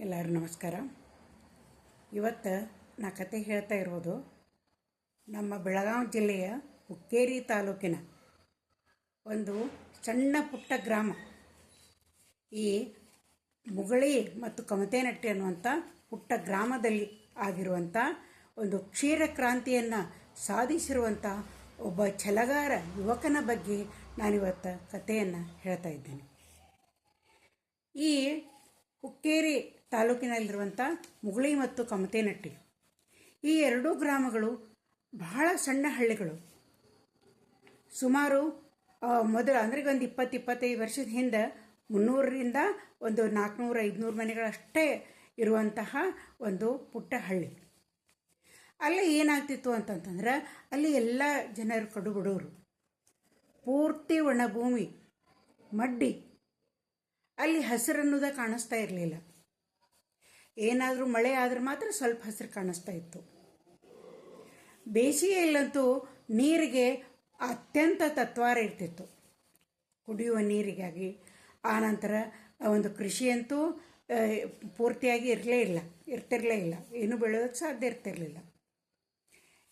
ಎಲ್ಲರೂ ನಮಸ್ಕಾರ. ಇವತ್ತು ನಾ ಕತೆ ಹೇಳ್ತಾ ಇರೋದು ನಮ್ಮ ಬೆಳಗಾವಿ ಜಿಲ್ಲೆಯ ಹುಕ್ಕೇರಿ ತಾಲೂಕಿನ ಒಂದು ಸಣ್ಣ ಪುಟ್ಟ ಗ್ರಾಮ. ಈ ಮುಗಳಿ ಮತ್ತು ಕಮತೇನಟ್ಟಿ ಅನ್ನುವಂಥ ಪುಟ್ಟ ಗ್ರಾಮದಲ್ಲಿ ಆಗಿರುವಂಥ ಒಂದು ಕ್ಷೀರ ಕ್ರಾಂತಿಯನ್ನು ಸಾಧಿಸಿರುವಂಥ ಒಬ್ಬ ಛಲಗಾರ ಯುವಕನ ಬಗ್ಗೆ ನಾನಿವತ್ತು ಕಥೆಯನ್ನು ಹೇಳ್ತಾ ಇದ್ದೇನೆ. ಈ ಹುಕ್ಕೇರಿ ತಾಲೂಕಿನಲ್ಲಿರುವಂಥ ಮುಗುಳಿ ಮತ್ತು ಕಮತೇನಟ್ಟಿ ಈ ಎರಡೂ ಗ್ರಾಮಗಳು ಬಹಳ ಸಣ್ಣ ಹಳ್ಳಿಗಳು. ಸುಮಾರು ಮೊದಲು ಅಂದರೆ ಒಂದು 20-25 ವರ್ಷದ ಹಿಂದೆ 300ರಿಂದ ಒಂದು 400-500 ಮನೆಗಳಷ್ಟೇ ಇರುವಂತಹ ಒಂದು ಪುಟ್ಟ ಹಳ್ಳಿ. ಅಲ್ಲಿ ಏನಾಗ್ತಿತ್ತು ಅಂತಂತಂದ್ರೆ ಅಲ್ಲಿ ಎಲ್ಲ ಜನರು ಕಡು ಬಡವರು, ಪೂರ್ತಿ ಒಣ ಭೂಮಿ, ಮಡ್ಡಿ, ಅಲ್ಲಿ ಹಸಿರನ್ನೋದ ಕಾಣಿಸ್ತಾ ಇರಲಿಲ್ಲ. ಏನಾದರೂ ಮಳೆ ಆದ್ರೆ ಮಾತ್ರ ಸ್ವಲ್ಪ ಹಸಿರು ಕಾಣಿಸ್ತಾ ಇತ್ತು. ಬೇಸಿಗೆಯಲ್ಲಂತೂ ನೀರಿಗೆ ಅತ್ಯಂತ ತತ್ವಾರ ಇರ್ತಿತ್ತು, ಕುಡಿಯುವ ನೀರಿಗಾಗಿ. ಆನಂತರ ಒಂದು ಕೃಷಿಯಂತೂ ಪೂರ್ತಿಯಾಗಿ ಇರ್ತಿರಲೇ ಇಲ್ಲ, ಏನು ಬೆಳೆಯೋದಕ್ಕೆ ಸಾಧ್ಯ ಇರ್ತಿರಲಿಲ್ಲ.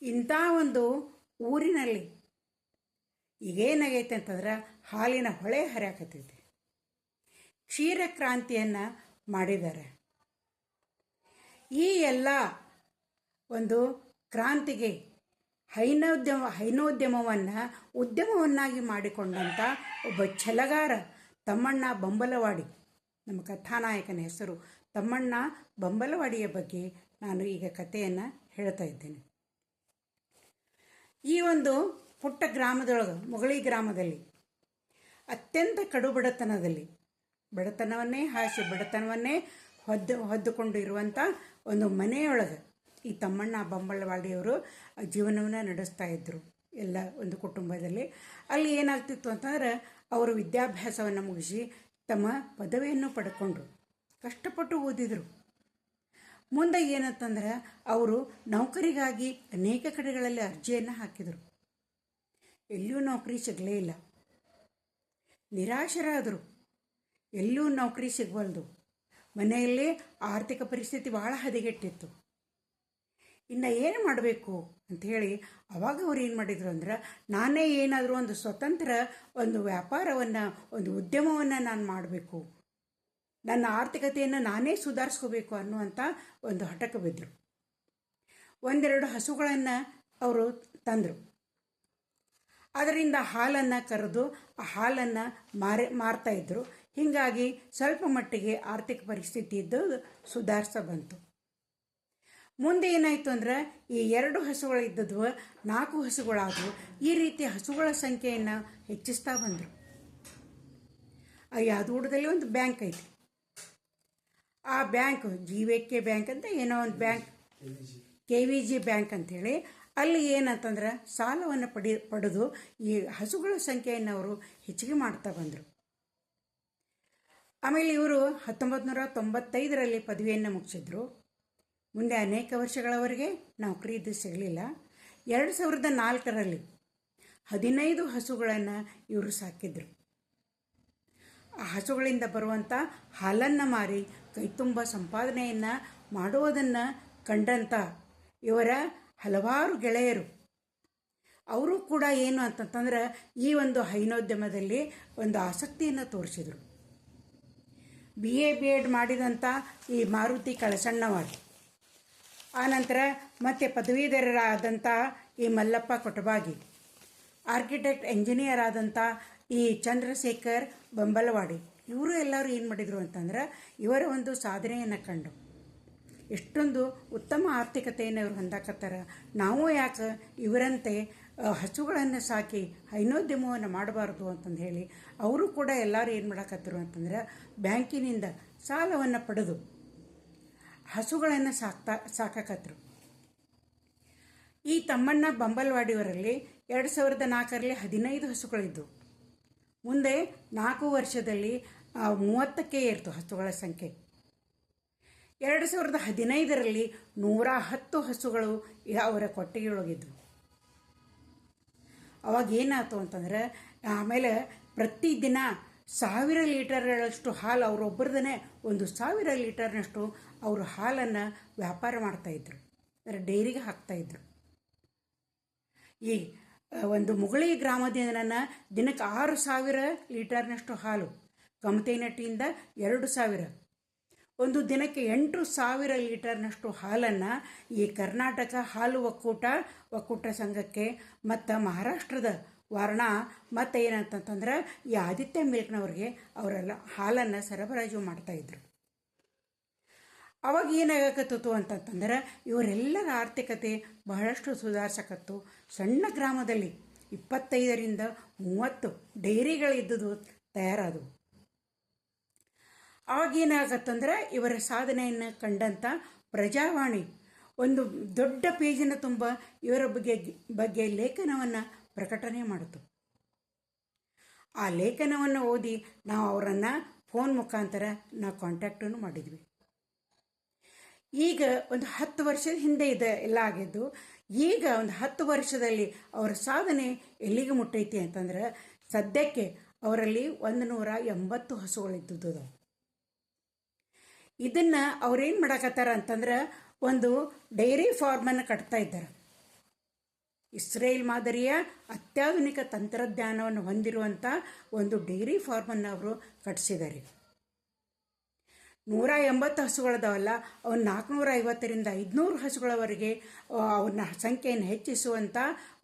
ಇಂಥ ಒಂದು ಊರಿನಲ್ಲಿ ಈಗೇನಾಗೈತೆ ಅಂತಂದ್ರೆ ಹಾಲಿನ ಹೊಳೆ ಹರಿಯಾಕತ್ತೈತಿ. ಕ್ಷೀರ ಕ್ರಾಂತಿಯನ್ನು ಮಾಡಿದ್ದಾರೆ. ಈ ಎಲ್ಲ ಒಂದು ಕ್ರಾಂತಿಗೆ ಹೈನೋದ್ಯಮವನ್ನು ಉದ್ಯಮವನ್ನಾಗಿ ಮಾಡಿಕೊಂಡಂಥ ಒಬ್ಬ ಛಲಗಾರ ತಮ್ಮಣ್ಣ ಬಂಬಲವಾಡಿ, ನಮ್ಮ ಕಥಾನಾಯಕನ ಹೆಸರು ತಮ್ಮಣ್ಣ ಬಂಬಲವಾಡಿಯ ಬಗ್ಗೆ ನಾನು ಈಗ ಕಥೆಯನ್ನು ಹೇಳ್ತಾ ಇದ್ದೇನೆ. ಈ ಒಂದು ಪುಟ್ಟ ಗ್ರಾಮದೊಳಗೆ, ಮುಗಳಿ ಗ್ರಾಮದಲ್ಲಿ, ಅತ್ಯಂತ ಕಡು ಬಡತನವನ್ನೇ ಹಾಸಿ ಬಡತನವನ್ನೇ ಹೊದ್ದುಕೊಂಡು ಇರುವಂಥ ಒಂದು ಮನೆಯೊಳಗೆ ಈ ತಮ್ಮಣ್ಣ ಬಂಬಲವಾಡಿಯವರು ಜೀವನವನ್ನು ನಡೆಸ್ತಾ ಇದ್ದರು. ಎಲ್ಲ ಒಂದು ಕುಟುಂಬದಲ್ಲಿ ಅಲ್ಲಿ ಏನಾಗ್ತಿತ್ತು ಅಂತಂದ್ರೆ ಅವರು ವಿದ್ಯಾಭ್ಯಾಸವನ್ನು ಮುಗಿಸಿ ತಮ್ಮ ಪದವಿಯನ್ನು ಪಡ್ಕೊಂಡ್ರು, ಕಷ್ಟಪಟ್ಟು ಓದಿದರು. ಮುಂದೆ ಏನಂತಂದ್ರೆ ಅವರು ನೌಕರಿಗಾಗಿ ಅನೇಕ ಕಡೆಗಳಲ್ಲಿ ಅರ್ಜಿಯನ್ನು ಹಾಕಿದರು. ಎಲ್ಲಿಯೂ ನೌಕರಿ ಸಿಗಲೇ ಇಲ್ಲ. ನಿರಾಶರಾದರು, ಎಲ್ಲೂ ನೌಕರಿ ಸಿಗಬಲ್ದು. ಮನೆಯಲ್ಲಿ ಆರ್ಥಿಕ ಪರಿಸ್ಥಿತಿ ಭಾಳ ಹದಗೆಟ್ಟಿತ್ತು. ಇನ್ನು ಏನು ಮಾಡಬೇಕು ಅಂಥೇಳಿ ಅವಾಗ ಅವ್ರು ಏನು ಮಾಡಿದರು ಅಂದ್ರೆ, ನಾನೇ ಏನಾದರೂ ಒಂದು ಸ್ವತಂತ್ರ ಒಂದು ವ್ಯಾಪಾರವನ್ನು, ಒಂದು ಉದ್ಯಮವನ್ನು ನಾನು ಮಾಡಬೇಕು, ನನ್ನ ಆರ್ಥಿಕತೆಯನ್ನು ನಾನೇ ಸುಧಾರಿಸ್ಕೋಬೇಕು ಅನ್ನುವಂಥ ಒಂದು ಹಠಕ್ಕೆ ಬಿದ್ದರು. 1-2 ಹಸುಗಳನ್ನು ಅವರು ತಂದರು. ಅದರಿಂದ ಹಾಲನ್ನು ಕರೆದು ಆ ಹಾಲನ್ನು ಮಾರ್ತಾಯಿದ್ರು. ಹೀಗಾಗಿ ಸ್ವಲ್ಪ ಮಟ್ಟಿಗೆ ಆರ್ಥಿಕ ಪರಿಸ್ಥಿತಿ ಇದ್ದು ಸುಧಾರಿಸ ಬಂತು. ಮುಂದೆ ಏನಾಯಿತು ಅಂದ್ರೆ ಈ 2 ಹಸುಗಳಿದ್ದದ್ವು 4 ಹಸುಗಳಾದವು. ಈ ರೀತಿ ಹಸುಗಳ ಸಂಖ್ಯೆಯನ್ನು ಹೆಚ್ಚಿಸ್ತಾ ಬಂದರು. ಯಾದೂಡದಲ್ಲಿ ಒಂದು ಬ್ಯಾಂಕ್ ಐತಿ. ಆ ಬ್ಯಾಂಕ್ JVK ಬ್ಯಾಂಕ್ ಅಂತ ಏನೋ ಒಂದು ಬ್ಯಾಂಕ್, KVG ಬ್ಯಾಂಕ್ ಅಂಥೇಳಿ, ಅಲ್ಲಿ ಏನಂತಂದ್ರೆ ಸಾಲವನ್ನು ಪಡೆದು ಈ ಹಸುಗಳ ಸಂಖ್ಯೆಯನ್ನು ಅವರು ಹೆಚ್ಚಿಗೆ ಮಾಡ್ತಾ ಬಂದರು. ಆಮೇಲೆ ಇವರು 1995ರಲ್ಲಿ ಪದವಿಯನ್ನು ಮುಗಿಸಿದ್ರು. ಮುಂದೆ ಅನೇಕ ವರ್ಷಗಳವರೆಗೆ ನೌಕರಿ ಇದ್ದು ಸಿಗಲಿಲ್ಲ. 2004ರಲ್ಲಿ 15 ಹಸುಗಳನ್ನು ಇವರು ಸಾಕಿದ್ರು. ಆ ಹಸುಗಳಿಂದ ಬರುವಂಥ ಹಾಲನ್ನು ಮಾರಿ ಕೈತುಂಬ ಸಂಪಾದನೆಯನ್ನು ಮಾಡುವುದನ್ನು ಕಂಡಂಥ ಇವರ ಹಲವಾರು ಗೆಳೆಯರು ಅವರು ಕೂಡ ಏನು ಅಂತಂತಂದ್ರೆ ಈ ಒಂದು ಹೈನೋದ್ಯಮದಲ್ಲಿ ಒಂದು ಆಸಕ್ತಿಯನ್ನು ತೋರಿಸಿದರು. BA BEd ಮಾಡಿದಂಥ ಈ ಮಾರುತಿ ಕಳಸಣ್ಣವಾಡಿ, ಆನಂತರ ಮತ್ತು ಪದವೀಧರರಾದಂಥ ಈ ಮಲ್ಲಪ್ಪ ಕೊಟಬಾಗಿ, ಆರ್ಕಿಟೆಕ್ಟ್ ಎಂಜಿನಿಯರ್ ಆದಂಥ ಈ ಚಂದ್ರಶೇಖರ್ ಬಂಬಲವಾಡಿ, ಇವರು ಎಲ್ಲರೂ ಏನು ಮಾಡಿದರು ಅಂತಂದ್ರೆ ಇವರ ಒಂದು ಸಾಧನೆಯನ್ನು ಕಂಡು ಎಷ್ಟೊಂದು ಉತ್ತಮ ಆರ್ಥಿಕತೆಯನ್ನು ಇವರು ಹೊಂದಾಕತ್ತಾರ, ನಾವು ಯಾಕೆ ಇವರಂತೆ ಹಸುಗಳನ್ನು ಸಾಕಿ ಹೈನೋದ್ಯಮವನ್ನು ಮಾಡಬಾರ್ದು ಅಂತಂದು ಹೇಳಿ ಅವರು ಕೂಡ ಎಲ್ಲರೂ ಏನು ಮಾಡಕತ್ತರು ಅಂತಂದ್ರೆ ಬ್ಯಾಂಕಿನಿಂದ ಸಾಲವನ್ನು ಪಡೆದು ಹಸುಗಳನ್ನು ಸಾಕಕತ್ತರು. ಈ ತಮ್ಮಣ್ಣ ಬಂಬಲವಾಡಿಯವರಲ್ಲಿ 2004ರಲ್ಲಿ 15 ಹಸುಗಳಿದ್ದವು. ಮುಂದೆ 4 ವರ್ಷದಲ್ಲಿ 30ಕ್ಕೆ ಏರ್ತು ಹಸುಗಳ ಸಂಖ್ಯೆ. 2015ರಲ್ಲಿ 110 ಹಸುಗಳು ಅವರ ಕೊಟ್ಟಿಗೆಯೊಳಗಿದ್ವು. ಅವಾಗ ಏನಾಯ್ತು ಅಂತಂದ್ರೆ ಆಮೇಲೆ ಪ್ರತಿದಿನ 1000 ಲೀಟರ್ಗಳಷ್ಟು ಹಾಲು ಅವರೊಬ್ಬರದೇ 1,000 ಲೀಟರ್ನಷ್ಟು ಅವರು ಹಾಲನ್ನು ವ್ಯಾಪಾರ ಮಾಡ್ತಾಯಿದ್ರು, ಅಂದರೆ ಡೈರಿಗೆ ಹಾಕ್ತಾಯಿದ್ರು. ಈ ಒಂದು ಮುಗುಳಿ ಗ್ರಾಮದಿಂದ ದಿನಕ್ಕೆ 6,000 ಲೀಟರ್ನಷ್ಟು ಹಾಲು, ಕಮತೇನಟ್ಟಿಯಿಂದ 2,000, ಒಂದು ದಿನಕ್ಕೆ 8,000 ಲೀಟರ್ನಷ್ಟು ಹಾಲನ್ನು ಈ ಕರ್ನಾಟಕ ಹಾಲು ಒಕ್ಕೂಟ ಸಂಘಕ್ಕೆ ಮತ್ತು ಮಹಾರಾಷ್ಟ್ರದ ವಾರಣಾ ಮತ್ತು ಏನಂತಂತಂದ್ರೆ ಈ ಆದಿತ್ಯ ಮಿಲ್ಕ್ನವ್ರಿಗೆ ಅವರೆಲ್ಲ ಹಾಲನ್ನು ಸರಬರಾಜು ಮಾಡ್ತಾಯಿದ್ರು. ಅವಾಗ ಏನಾಗಕತ್ತಿತ್ತು ಅಂತಂತಂದ್ರೆ ಇವರೆಲ್ಲರ ಆರ್ಥಿಕತೆ ಬಹಳಷ್ಟು ಸುಧಾರಿಸಕತ್ತು. ಸಣ್ಣ ಗ್ರಾಮದಲ್ಲಿ 25ರಿಂದ 30 ಡೈರಿಗಳಿದ್ದುದು ತಯಾರಾದವು. ಅವಾಗೇನಾಗತ್ತಂದ್ರೆ ಇವರ ಸಾಧನೆಯನ್ನು ಕಂಡಂಥ ಪ್ರಜಾವಾಣಿ ಒಂದು ದೊಡ್ಡ ಪೇಜಿನ ತುಂಬ ಇವರ ಬಗ್ಗೆ ಲೇಖನವನ್ನು ಪ್ರಕಟಣೆ ಮಾಡಿತು. ಆ ಲೇಖನವನ್ನು ಓದಿ ನಾವು ಅವರನ್ನು ಫೋನ್ ಮುಖಾಂತರ ನಾವು ಕಾಂಟ್ಯಾಕ್ಟನ್ನು ಮಾಡಿದ್ವಿ. ಈಗ ಒಂದು 10 ವರ್ಷದ ಹಿಂದೆ ಎಲ್ಲ ಆಗಿದ್ದು, ಈಗ ಒಂದು 10 ವರ್ಷದಲ್ಲಿ ಅವರ ಸಾಧನೆ ಎಲ್ಲಿಗೆ ಮುಟ್ಟೈತಿ ಅಂತಂದ್ರೆ ಸದ್ಯಕ್ಕೆ ಅವರಲ್ಲಿ 180 ಹಸುಗಳಿದ್ದುದು. ಇದನ್ನು ಅವ್ರೇನು ಮಾಡಕತ್ತಾರ ಅಂತಂದ್ರೆ ಒಂದು ಡೈರಿ ಫಾರ್ಮನ್ನು ಕಟ್ತಾ ಇದ್ದಾರೆ. ಇಸ್ರೇಲ್ ಮಾದರಿಯ ಅತ್ಯಾಧುನಿಕ ತಂತ್ರಜ್ಞಾನವನ್ನು ಹೊಂದಿರುವಂಥ ಒಂದು ಡೈರಿ ಫಾರ್ಮನ್ನು ಅವರು ಕಟ್ಟಿಸಿದ್ದಾರೆ. 180 ಹಸುಗಳದಾವಲ್ಲ, ಅವನ್ನ 450ರಿಂದ 500 ಹಸುಗಳವರೆಗೆ ಅವನ್ನ ಸಂಖ್ಯೆಯನ್ನು ಹೆಚ್ಚಿಸುವಂಥ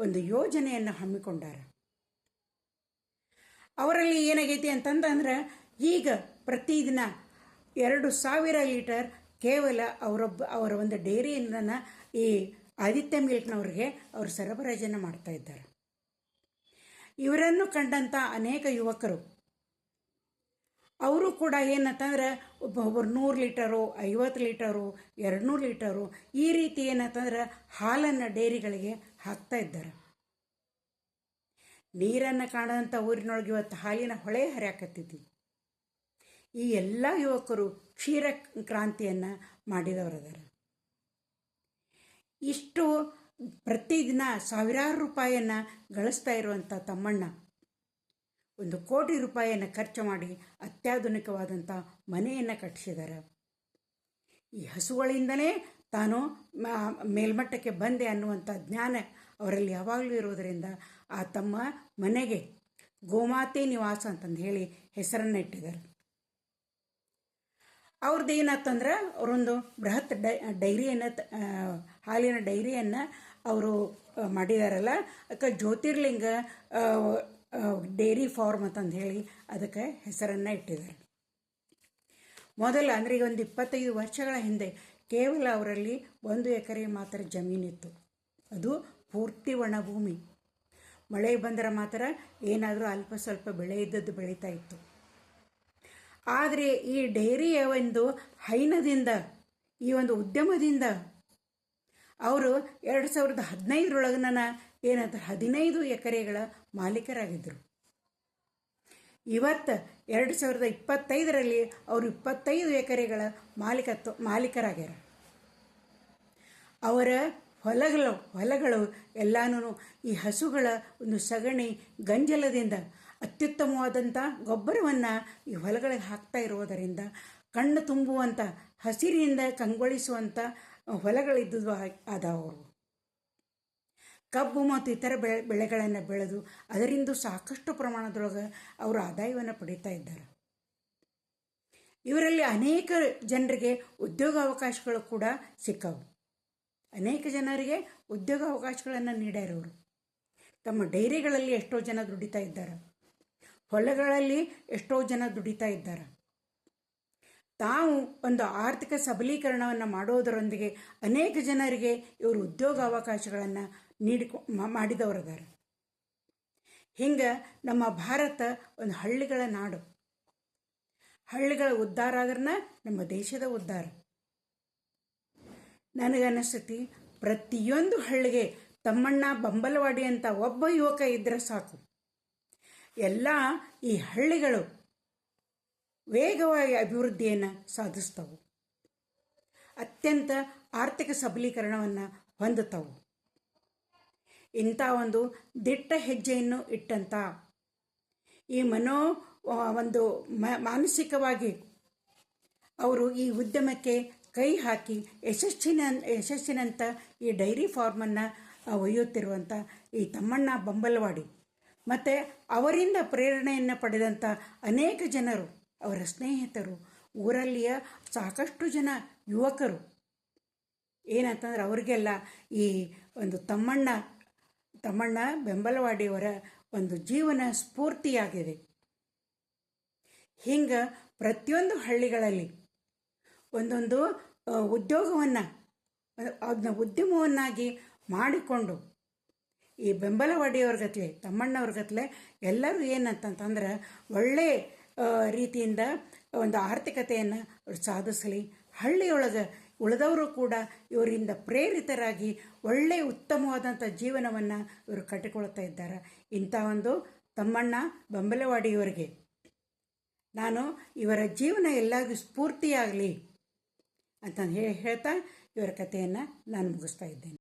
ಒಂದು ಯೋಜನೆಯನ್ನು ಹಮ್ಮಿಕೊಂಡಾರ. ಅವರಲ್ಲಿ ಏನಾಗೈತಿ ಅಂತಂದ್ರೆ ಈಗ ಪ್ರತಿದಿನ 2,000 ಲೀಟರ್ ಕೇವಲ ಅವರ ಒಂದು ಡೈರಿಯಿಂದ ಈ ಆದಿತ್ಯ ಮಿಲ್ಕ್ನವ್ರಿಗೆ ಅವರು ಸರಬರಾಜನ್ನು ಮಾಡ್ತಾ ಇದ್ದಾರೆ. ಇವರನ್ನು ಕಂಡಂಥ ಅನೇಕ ಯುವಕರು ಅವರು ಕೂಡ ಏನಂತಂದ್ರೆ ಒಬ್ಬೊಬ್ಬರು 100 ಲೀಟರು, 50 ಲೀಟರು, 200 ಲೀಟರು ಈ ರೀತಿ ಏನಂತಂದ್ರೆ ಹಾಲನ್ನು ಡೈರಿಗಳಿಗೆ ಹಾಕ್ತಾ ಇದ್ದಾರೆ. ನೀರನ್ನು ಕಾಣದಂಥ ಊರಿನೊಳಗೆ ಇವತ್ತು ಹಾಲಿನ ಹೊಳೆ ಹರಿಯಾಕತ್ತೈತಿ. ಈ ಎಲ್ಲ ಯುವಕರು ಕ್ಷೀರ ಕ್ರಾಂತಿಯನ್ನು ಮಾಡಿದವರದಾರ. ಇಷ್ಟು ಪ್ರತಿದಿನ ಸಾವಿರಾರು ರೂಪಾಯಿಯನ್ನು ಗಳಿಸ್ತಾ ಇರುವಂಥ ತಮ್ಮಣ್ಣ 1 ಕೋಟಿ ರೂಪಾಯಿಯನ್ನು ಖರ್ಚು ಮಾಡಿ ಅತ್ಯಾಧುನಿಕವಾದಂಥ ಮನೆಯನ್ನು ಕಟ್ಟಿಸಿದ್ದಾರೆ. ಈ ಹಸುಗಳಿಂದಲೇ ತಾನು ಮೇಲ್ಮಟ್ಟಕ್ಕೆ ಬಂದೆ ಅನ್ನುವಂಥ ಜ್ಞಾನ ಅವರಲ್ಲಿ ಯಾವಾಗಲೂ ಇರೋದರಿಂದ ಆ ತಮ್ಮ ಮನೆಗೆ ಗೋಮಾತೆ ನಿವಾಸ ಅಂತಂದು ಹೇಳಿ ಹೆಸರನ್ನು ಇಟ್ಟಿದ್ದಾರೆ. ಅವ್ರದ್ದು ಏನಾಯ್ತಂದ್ರೆ ಅವರೊಂದು ಬೃಹತ್ ಡೈರಿಯನ್ನು ಹಾಲಿನ ಡೈರಿಯನ್ನು ಅವರು ಮಾಡಿದಾರಲ್ಲ, ಅದಕ್ಕೆ ಜ್ಯೋತಿರ್ಲಿಂಗ ಡೈರಿ ಫಾರ್ಮ್ ಅಂತಂದು ಹೇಳಿ ಅದಕ್ಕೆ ಹೆಸರನ್ನು ಇಟ್ಟಿದ್ದಾರೆ. ಮೊದಲು ಅಂದರೆ ಈಗ ಒಂದು 25 ವರ್ಷಗಳ ಹಿಂದೆ ಕೇವಲ ಅವರಲ್ಲಿ 1 ಎಕರೆ ಮಾತ್ರ ಜಮೀನಿತ್ತು. ಅದು ಪೂರ್ತಿ ಒಣಭೂಮಿ. ಮಳೆ ಬಂದರೆ ಮಾತ್ರ ಏನಾದರೂ ಅಲ್ಪ ಸ್ವಲ್ಪ ಬೆಳೆ ಇದ್ದದ್ದು ಬೆಳೀತಾ ಇತ್ತು. ಆದರೆ ಈ ಡೈರಿಯ ಒಂದು ಹೈನದಿಂದ, ಈ ಒಂದು ಉದ್ಯಮದಿಂದ ಅವರು 2015 ಏನಂತಾರೆ 15 ಎಕರೆಗಳ ಮಾಲೀಕರಾಗಿದ್ದರು. ಇವತ್ತು 2025 ಅವರು 25 ಎಕರೆಗಳ ಮಾಲೀಕರಾಗ್ಯಾರ. ಅವರ ಹೊಲಗಳು ಎಲ್ಲಾನು ಈ ಹಸುಗಳ ಒಂದು ಸಗಣಿ ಗಂಜಲದಿಂದ ಅತ್ಯುತ್ತಮವಾದಂಥ ಗೊಬ್ಬರವನ್ನು ಈ ಹೊಲಗಳಿಗೆ ಹಾಕ್ತಾ ಇರುವುದರಿಂದ ಕಣ್ಣು ತುಂಬುವಂಥ ಹಸಿರಿನಿಂದ ಕಂಗೊಳಿಸುವಂಥ ಹೊಲಗಳಿದ್ದುದು ಆದವರು. ಕಬ್ಬು ಮತ್ತು ಇತರ ಬೆಳೆಗಳನ್ನು ಬೆಳೆದು ಅದರಿಂದ ಸಾಕಷ್ಟು ಪ್ರಮಾಣದೊಳಗೆ ಅವರು ಆದಾಯವನ್ನು ಪಡೀತಾ ಇದ್ದಾರೆ. ಇವರಲ್ಲಿ ಅನೇಕ ಜನರಿಗೆ ಉದ್ಯೋಗಾವಕಾಶಗಳು ಕೂಡ ಸಿಕ್ಕವು. ಅನೇಕ ಜನರಿಗೆ ಉದ್ಯೋಗಾವಕಾಶಗಳನ್ನು ನೀಡ್ಯಾರವರು. ತಮ್ಮ ಡೈರಿಗಳಲ್ಲಿ ಎಷ್ಟೋ ಜನ ದುಡಿತಾ ಇದ್ದಾರೆ, ಹೊಲಗಳಲ್ಲಿ ಎಷ್ಟೋ ಜನ ದುಡಿತಾ ಇದ್ದಾರೆ. ತಾವು ಒಂದು ಆರ್ಥಿಕ ಸಬಲೀಕರಣವನ್ನು ಮಾಡೋದರೊಂದಿಗೆ ಅನೇಕ ಜನರಿಗೆ ಇವರು ಉದ್ಯೋಗಾವಕಾಶಗಳನ್ನು ಮಾಡಿದವರಿದ್ದಾರೆ. ಹಿಂಗೆ ನಮ್ಮ ಭಾರತ ಒಂದು ಹಳ್ಳಿಗಳ ನಾಡು. ಹಳ್ಳಿಗಳ ಉದ್ಧಾರ ಆದ್ರನ್ನ ನಮ್ಮ ದೇಶದ ಉದ್ಧಾರ. ನನಗನ್ನಿಸ್ತೈತಿ ಪ್ರತಿಯೊಂದು ಹಳ್ಳಿಗೆ ತಮ್ಮಣ್ಣ ಬಂಬಲವಾಡಿ ಅಂತ ಒಬ್ಬ ಯುವಕ ಇದ್ದರೆ ಸಾಕು, ಎಲ್ಲ ಈ ಹಳ್ಳಿಗಳು ವೇಗವಾಗಿ ಅಭಿವೃದ್ಧಿಯನ್ನು ಸಾಧಿಸ್ತವು, ಅತ್ಯಂತ ಆರ್ಥಿಕ ಸಬಲೀಕರಣವನ್ನು ಹೊಂದುತ್ತವು. ಇಂಥ ಒಂದು ದಿಟ್ಟ ಹೆಜ್ಜೆಯನ್ನು ಇಟ್ಟಂಥ ಈ ಒಂದು ಮಾನಸಿಕವಾಗಿ ಅವರು ಈ ಉದ್ಯಮಕ್ಕೆ ಕೈ ಹಾಕಿ ಯಶಸ್ಸಿನಂತ ಈ ಡೈರಿ ಫಾರ್ಮನ್ನು ಒಯ್ಯುತ್ತಿರುವಂಥ ಈ ತಮ್ಮಣ್ಣ ಬಂಬಲವಾಡಿ ಮತ್ತು ಅವರಿಂದ ಪ್ರೇರಣೆಯನ್ನು ಪಡೆದಂಥ ಅನೇಕ ಜನರು, ಅವರ ಸ್ನೇಹಿತರು, ಊರಲ್ಲಿಯ ಸಾಕಷ್ಟು ಜನ ಯುವಕರು ಏನಂತಂದ್ರೆ ಅವರಿಗೆಲ್ಲ ಈ ಒಂದು ತಮ್ಮಣ್ಣ ಬೆಂಬಲವಾಡಿಯವರ ಒಂದು ಜೀವನ ಸ್ಫೂರ್ತಿಯಾಗಿದೆ. ಹಿಂಗೆ ಪ್ರತಿಯೊಂದು ಹಳ್ಳಿಗಳಲ್ಲಿ ಒಂದೊಂದು ಉದ್ಯೋಗವನ್ನು ಅದನ್ನ ಉದ್ಯಮವನ್ನಾಗಿ ಮಾಡಿಕೊಂಡು ಈ ಬೆಂಬಲವಾಡಿಯವ್ರ ಗತ್ಲೆ ತಮ್ಮಣ್ಣವ್ರ ಗತ್ಲೆ ಎಲ್ಲರೂ ಏನಂತಂತಂದ್ರೆ ಒಳ್ಳೆಯ ರೀತಿಯಿಂದ ಒಂದು ಆರ್ಥಿಕತೆಯನ್ನು ಸಾಧಿಸಲಿ, ಹಳ್ಳಿಯೊಳಗೆ ಉಳಿದವರು ಕೂಡ ಇವರಿಂದ ಪ್ರೇರಿತರಾಗಿ ಒಳ್ಳೆಯ ಉತ್ತಮವಾದಂಥ ಜೀವನವನ್ನು ಇವರು ಕಟ್ಟಿಕೊಳ್ತಾ ಇದ್ದಾರೆ. ಇಂಥ ಒಂದು ತಮ್ಮಣ್ಣ ಬಂಬಲವಾಡಿಯವರಿಗೆ ನಾನು ಇವರ ಜೀವನ ಎಲ್ಲರಿಗೂ ಸ್ಫೂರ್ತಿಯಾಗಲಿ ಅಂತ ಹೇಳ್ತಾ ಇವರ ಕಥೆಯನ್ನು ನಾನು ಮುಗಿಸ್ತಾ ಇದ್ದೇನೆ.